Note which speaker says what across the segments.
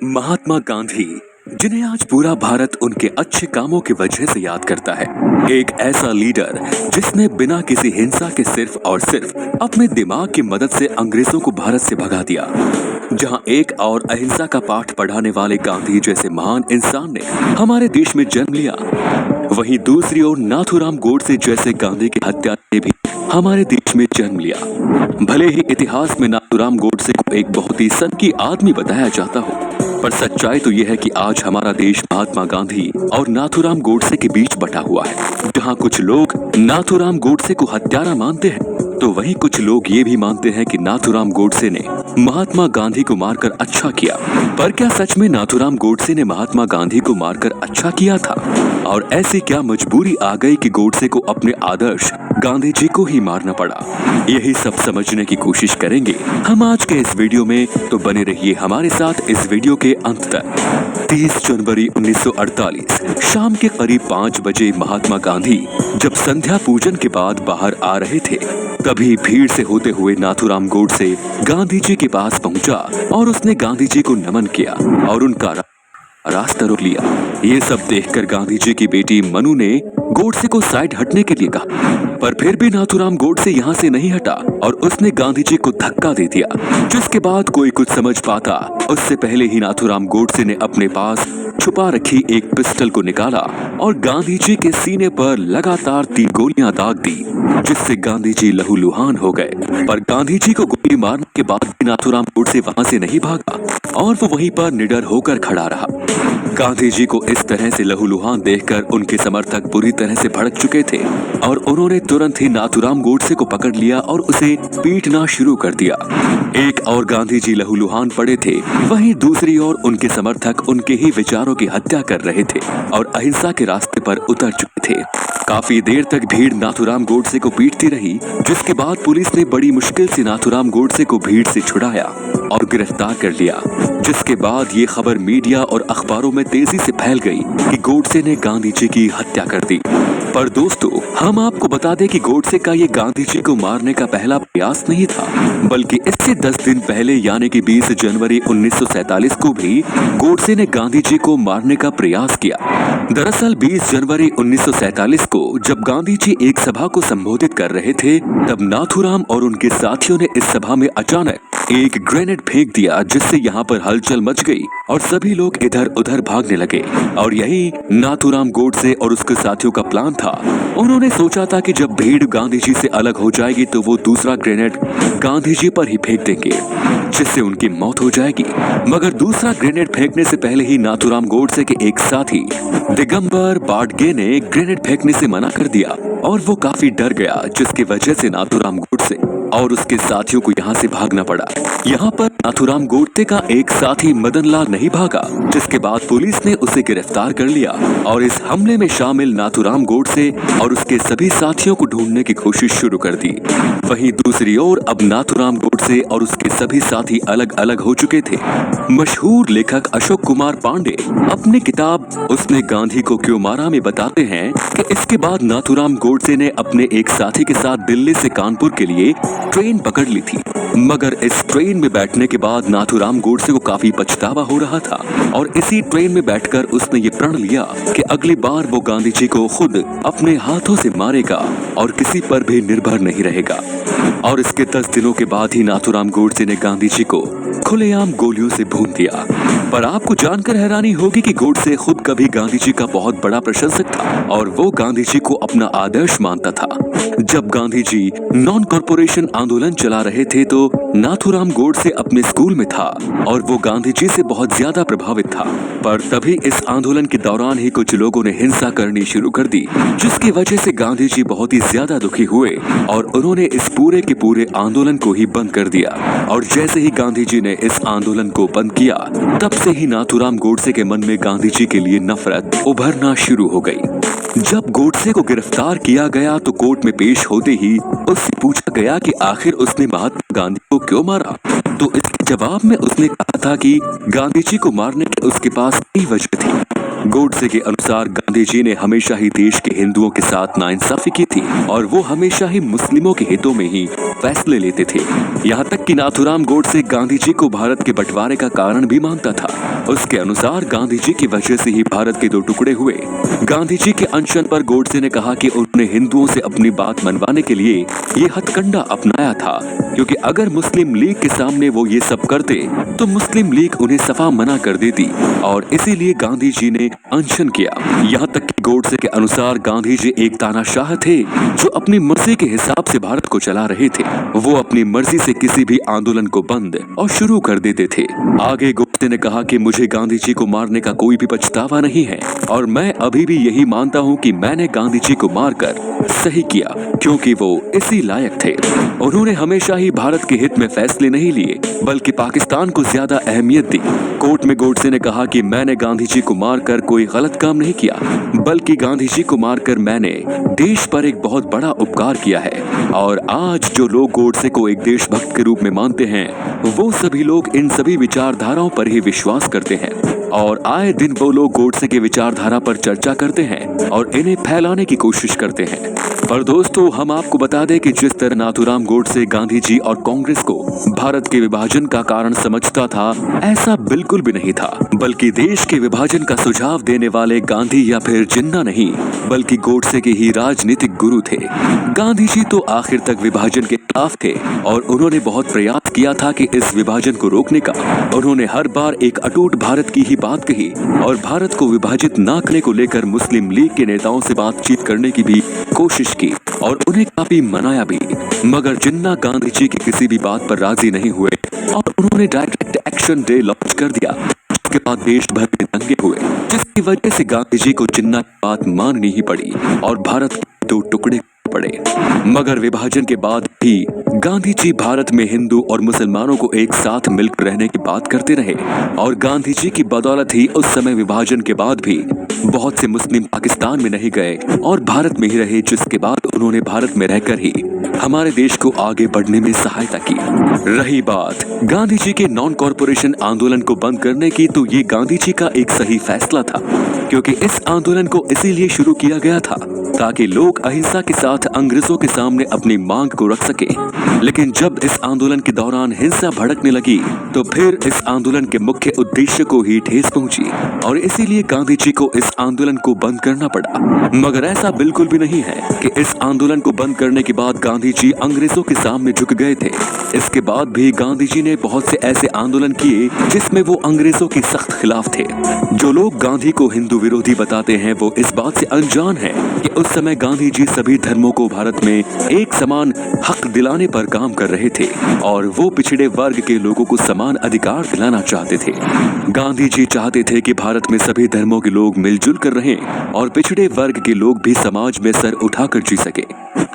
Speaker 1: महात्मा गांधी, जिन्हें आज पूरा भारत उनके अच्छे कामों की वजह से याद करता है। एक ऐसा लीडर जिसने बिना किसी हिंसा के सिर्फ और सिर्फ अपने दिमाग की मदद से अंग्रेजों को भारत से भगा दिया। जहां एक और अहिंसा का पाठ पढ़ाने वाले गांधी जैसे महान इंसान ने हमारे देश में जन्म लिया, वहीं दूसरी ओर नाथूराम गोडसे जैसे गांधी के हत्या ने भी हमारे देश में जन्म लिया। भले ही इतिहास में नाथूराम गोडसे को एक बहुत ही सनकी आदमी बताया जाता हो, पर सच्चाई तो यह है कि आज हमारा देश महात्मा गांधी और नाथूराम गोडसे के बीच बटा हुआ है। जहां कुछ लोग नाथूराम गोडसे को हत्यारा मानते हैं, तो वहीं कुछ लोग ये भी मानते हैं कि नाथूराम गोडसे ने महात्मा गांधी को मारकर अच्छा किया। पर क्या सच में नाथूराम गोडसे ने महात्मा गांधी को मारकर अच्छा किया था? और ऐसी क्या मजबूरी आ गई कि गोडसे को अपने आदर्श गांधी जी को ही मारना पड़ा? यही सब समझने की कोशिश करेंगे हम आज के इस वीडियो में, तो बने रहिए हमारे साथ इस वीडियो के अंत तक। 30 जनवरी 1948 शाम के करीब 5 बजे महात्मा गांधी जब संध्या पूजन के बाद बाहर आ रहे थे, तभी भीड़ से होते हुए नाथूराम गोडसे गांधी जी के पास पहुंचा और उसने गांधी जी को नमन किया और उनका रास्ता रोक लिया। ये सब देखकर गांधी जी की बेटी मनु ने गोडसे को साइड हटने के लिए कहा, पर फिर भी नाथूराम गोडसे यहाँ से नहीं हटा और उसने गांधी जी को धक्का दे दिया। जिसके बाद कोई कुछ समझ पाता उससे पहले ही नाथूराम गोडसे ने अपने पास छुपा रखी एक पिस्टल को निकाला और गांधी जी के सीने पर लगातार 3 गोलियां दाग दी, जिससे गांधी जी लहूलुहान हो गए। पर गांधी जी को गोली मारने के बाद भी नाथूराम गोडसे वहां से नहीं भागा और वो वहीं पर निडर होकर खड़ा रहा। गांधी जी को इस तरह से लहूलुहान देखकर उनके समर्थक बुरी तरह से भड़क चुके थे और उन्होंने तुरंत ही नाथूराम गोडसे को पकड़ लिया और उसे पीटना शुरू कर दिया। एक और गांधी जी लहूलुहान पड़े थे, वहीं दूसरी ओर उनके समर्थक उनके ही विचारों की हत्या कर रहे थे और अहिंसा के रास्ते पर उतर चुके थे। काफी देर तक भीड़ नाथूराम गोडसे को पीटती रही, जिसके बाद पुलिस ने बड़ी मुश्किल से नाथूराम गोडसे को भीड़ से छुड़ाया और गिरफ्तार कर लिया। जिसके बाद ये खबर मीडिया और अखबारों में तेजी से फैल गई कि गोडसे ने गांधी जी की हत्या कर दी। पर दोस्तों, हम आपको बता दें कि गोडसे का ये गांधी जी को मारने का पहला प्रयास नहीं था, बल्कि इससे 10 दिन पहले यानी कि 20 जनवरी 1947 को भी गोडसे ने गांधी जी को मारने का प्रयास किया। दरअसल 20 जनवरी 1947 को जब गांधी जी एक सभा को संबोधित कर रहे थे, तब नाथूराम और उनके साथियों ने इस सभा में अचानक एक ग्रेनेड फेंक दिया, जिससे यहाँ पर हलचल मच गई और सभी लोग इधर उधर भागने लगे। और यही नाथूराम गोडसे और उसके साथियों का प्लान था। उन्होंने सोचा था कि जब भीड़ गांधी जी से अलग हो जाएगी तो वो दूसरा ग्रेनेड गांधी जी पर ही फेंक देंगे, जिससे उनकी मौत हो जाएगी। मगर दूसरा ग्रेनेड फेंकने से पहले ही नाथूराम गोडसे के एक साथी दिगंबर बाडगे ने ग्रेनेड फेंकने से मना कर दिया और वो काफी डर गया, जिसकी वजह से नाथूराम गोडसे और उसके साथियों को यहाँ से भागना पड़ा। यहाँ पर नाथूराम गोडसे का एक साथी मदन लाल नहीं भागा, जिसके बाद पुलिस ने उसे गिरफ्तार कर लिया और इस हमले में शामिल नाथूराम गोडसे और उसके सभी साथियों को ढूंढने की कोशिश शुरू कर दी। वहीं दूसरी ओर अब नाथूराम गोडसे और उसके सभी साथी अलग अलग हो चुके थे। मशहूर लेखक अशोक कुमार पांडे अपनी किताब उसने गांधी को क्यों मारा में बताते हैं कि इसके बाद नाथूराम गोडसे ने अपने एक साथी के साथ दिल्ली से कानपुर के लिए ट्रेन पकड़ ली थी। मगर इस ट्रेन में बैठने के बाद नाथूराम गोडसे को काफी पछतावा हो रहा था और इसी ट्रेन में बैठकर उसने ये प्रण लिया कि अगली बार वो गांधी जी को खुद अपने हाथों से मारेगा और किसी पर भी निर्भर नहीं रहेगा। और इसके 10 दिनों के बाद ही नाथूराम गोडसे ने गांधी जी को खुलेआम गोलियों से भून दिया। पर आपको जानकर हैरानी होगी कि गोडसे खुद कभी गांधी जी का बहुत बड़ा प्रशंसक था और वो गांधी जी को अपना आदर्श मानता था। जब गांधी जी नॉन कॉर्पोरेशन आंदोलन चला रहे थे तो नाथूराम गोडसे अपने स्कूल में था और वो गांधी जी से बहुत ज्यादा प्रभावित था। पर तभी इस आंदोलन के दौरान ही कुछ लोगों ने हिंसा करनी शुरू कर दी, जिसकी वजह से गांधी जी बहुत ही ज्यादा दुखी हुए और उन्होंने इस पूरे के पूरे आंदोलन को ही बंद कर दिया। और जैसे ही गांधी जी ने इस आंदोलन को बंद किया, तब से ही नाथूराम गोडसे के मन में गांधी जी के लिए नफरत उभरना शुरू हो गई। जब गोडसे को गिरफ्तार किया गया तो कोर्ट में पेश होते ही उससे पूछा गया कि आखिर उसने महात्मा गांधी को क्यों मारा, तो इसके जवाब में उसने कहा था कि गांधी जी को मारने की उसके पास कई वजह थी। गोडसे के अनुसार गांधी जी ने हमेशा ही देश के हिंदुओं के साथ नाइंसाफी की थी और वो हमेशा ही मुस्लिमों के हितों में ही फैसले लेते थे। यहाँ तक कि नाथूराम गोडसे गांधी जी को भारत के बंटवारे का कारण भी मानता था। उसके अनुसार गांधी जी की वजह से ही भारत के दो टुकड़े हुए। गांधी जी के अनशन पर गोडसे ने कहा कि उन्होंने हिंदुओं से अपनी बात मनवाने के लिए ये हथकंडा अपनाया था, क्योंकि अगर मुस्लिम लीग के सामने वो ये सब करते तो मुस्लिम लीग उन्हें सफा मना कर देती और इसीलिए गांधी जी ने अनशन किया। यहाँ तक कि गोडसे के अनुसार गांधी जी एक तानाशाह थे जो अपनी मर्जी के हिसाब से भारत को चला रहे थे। वो अपनी मर्जी से किसी भी आंदोलन को बंद और शुरू कर देते थे। आगे गोडसे ने कहा कि मुझे गांधी जी को मारने का कोई भी पछतावा नहीं है और मैं अभी भी यही मानता हूँ कि मैंने गांधी जी को मारकर सही किया, क्योंकि वो इसी लायक थे। उन्होंने हमेशा ही भारत के हित में फैसले नहीं लिए बल्कि पाकिस्तान को ज्यादा अहमियत दी। कोर्ट में गोडसे ने कहा कि मैंने गांधी जी को मारकर कोई गलत काम नहीं किया, बल्कि गांधी जी को मारकर मैंने देश पर एक बहुत बड़ा उपकार किया है। और आज जो लोग गोडसे को एक देशभक्त के रूप में मानते हैं, वो सभी लोग इन सभी विचारधाराओं पर ही विश्वास करते हैं और आए दिन वो लोग गोडसे के विचारधारा पर चर्चा करते हैं और इन्हें फैलाने की कोशिश करते हैं। पर दोस्तों, हम आपको बता दें कि जिस तरह नाथूराम गोडसे गांधी जी और कांग्रेस को भारत के विभाजन का कारण समझता था, ऐसा बिल्कुल भी नहीं था, बल्कि देश के विभाजन का सुझाव देने वाले गांधी या फिर जिन्ना नहीं, बल्कि गोडसे के ही राजनीतिक गुरु थे। गांधी जी तो आखिर तक विभाजन के खिलाफ थे और उन्होंने बहुत प्रयास किया था कि इस विभाजन को रोकने का। उन्होंने हर बार एक अटूट भारत की ही बात कही और भारत को विभाजित न करने को लेकर मुस्लिम लीग के नेताओं से बातचीत करने की भी कोशिश की और उन्हें काफी मनाया भी, मगर जिन्ना गांधी जी की किसी भी बात पर राजी नहीं हुए और उन्होंने डायरेक्ट एक्शन डे लॉन्च कर दिया। उसके बाद देश भर में दंगे हुए, जिसकी वजह से गांधी जी को जिन्ना की बात माननी ही पड़ी और भारत के दो टुकड़े पड़े। मगर विभाजन के बाद भी गांधी जी भारत में हिंदू और मुसलमानों को एक साथ मिलकर रहने की बात करते रहे और गांधी जी की बदौलत ही उस समय विभाजन के बाद भी बहुत से मुस्लिम पाकिस्तान में नहीं गए और भारत में ही रहे, जिसके बाद उन्होंने भारत में रहकर ही हमारे देश को आगे बढ़ने में सहायता की। रही बात गांधी जी के नॉन कॉरपोरेशन आंदोलन को बंद करने की, तो ये गांधी जी का एक सही फैसला था, क्योंकि इस आंदोलन को इसीलिए शुरू किया गया था ताकि लोग अहिंसा के साथ अंग्रेजों के सामने अपनी मांग को रख सके। लेकिन जब इस आंदोलन के दौरान हिंसा भड़कने लगी तो फिर इस आंदोलन के मुख्य उद्देश्य को ही ठेस पहुंची और इसीलिए गांधी जी को इस आंदोलन को बंद करना पड़ा। मगर ऐसा बिल्कुल भी नहीं है कि इस आंदोलन को बंद करने के बाद गांधी जी अंग्रेजों के सामने झुक गए थे। इसके बाद भी गांधी जी ने बहुत से ऐसे आंदोलन किए जिसमें वो अंग्रेजों के सख्त खिलाफ थे। जो लोग गांधी को हिंदू विरोधी बताते हैं वो इस बात से अनजान है कि उस समय गांधी जी सभी धर्मों को भारत में एक समान हक दिलाने पर काम कर रहे थे और वो पिछड़े वर्ग के लोगों को समान अधिकार दिलाना चाहते थे। गांधी जी चाहते थे कि भारत में सभी धर्मों के लोग मिलजुल कर रहें और पिछड़े वर्ग के लोग भी समाज में सर उठाकर जी सके।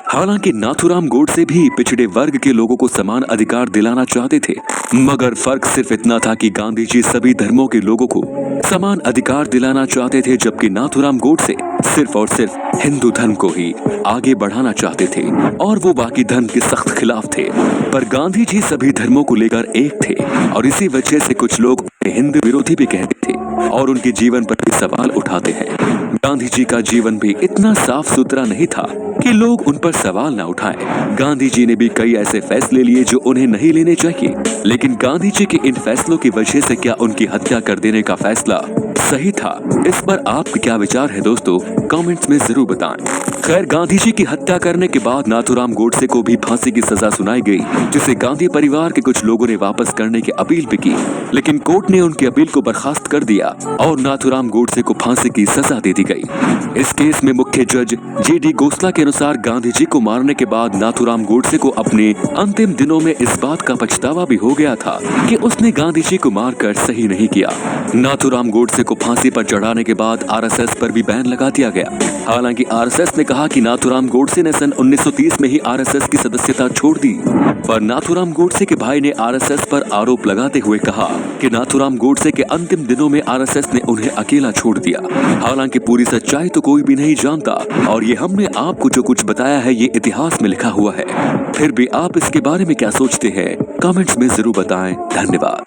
Speaker 1: हालांकि नाथूराम गोडसे भी पिछड़े वर्ग के लोगों को समान अधिकार दिलाना चाहते थे, मगर फर्क सिर्फ इतना था कि गांधी जी सभी धर्मों के लोगों को समान अधिकार दिलाना चाहते थे, जबकि नाथूराम गोडसे सिर्फ और सिर्फ हिंदू धर्म को ही आगे बढ़ाना चाहते थे और वो बाकी धर्म के सख्त खिलाफ थे। पर गांधी जी सभी धर्मों को लेकर एक थे और इसी वजह से कुछ लोग हिंदू विरोधी भी कहते थे और उनके जीवन पर भी सवाल उठाते हैं। गांधी जी का जीवन भी इतना साफ सुथरा नहीं था कि लोग उन पर सवाल न उठाएं। गांधी जी ने भी कई ऐसे फैसले लिए जो उन्हें नहीं लेने चाहिए, लेकिन गांधी जी के इन फैसलों की वजह से क्या उनकी हत्या कर देने का फैसला सही था? इस पर आपके क्या विचार है दोस्तों, कमेंट्स में जरूर बताएं। खैर, गांधी जी की हत्या करने के बाद नाथूराम गोडसे को भी फांसी की सजा सुनाई गई, जिसे गांधी परिवार के कुछ लोगों ने वापस करने की अपील भी की, लेकिन कोर्ट ने उनकी अपील को बर्खास्त कर दिया और नाथूराम गोडसे को फांसी की सजा दे दी गई। इस केस में मुख्य जज J.D. गोसला के अनुसार गांधी जी को मारने के बाद नाथूराम गोडसे को अपने अंतिम दिनों में इस बात का पछतावा भी हो गया था कि उसने गांधी जी को मारकर सही नहीं किया। नाथूराम गोडसे को फांसी पर चढ़ाने के बाद RSS पर भी बैन लगा दिया गया। हालांकि RSS ने कहा कि नाथूराम गोडसे ने सन 1930 में ही RSS की सदस्यता छोड़ दी, पर नाथूराम गोडसे के भाई ने RSS पर आरोप लगाते हुए कहा कि नाथूराम गोडसे के अंतिम दिनों में RSS ने उन्हें अकेला छोड़ दिया। हालांकि पूरी सच्चाई तो कोई भी नहीं जानता और ये हमने आपको जो कुछ बताया है ये इतिहास में लिखा हुआ है। फिर भी आप इसके बारे में क्या सोचते हैं, कमेंट्स में जरूर बताएं। धन्यवाद।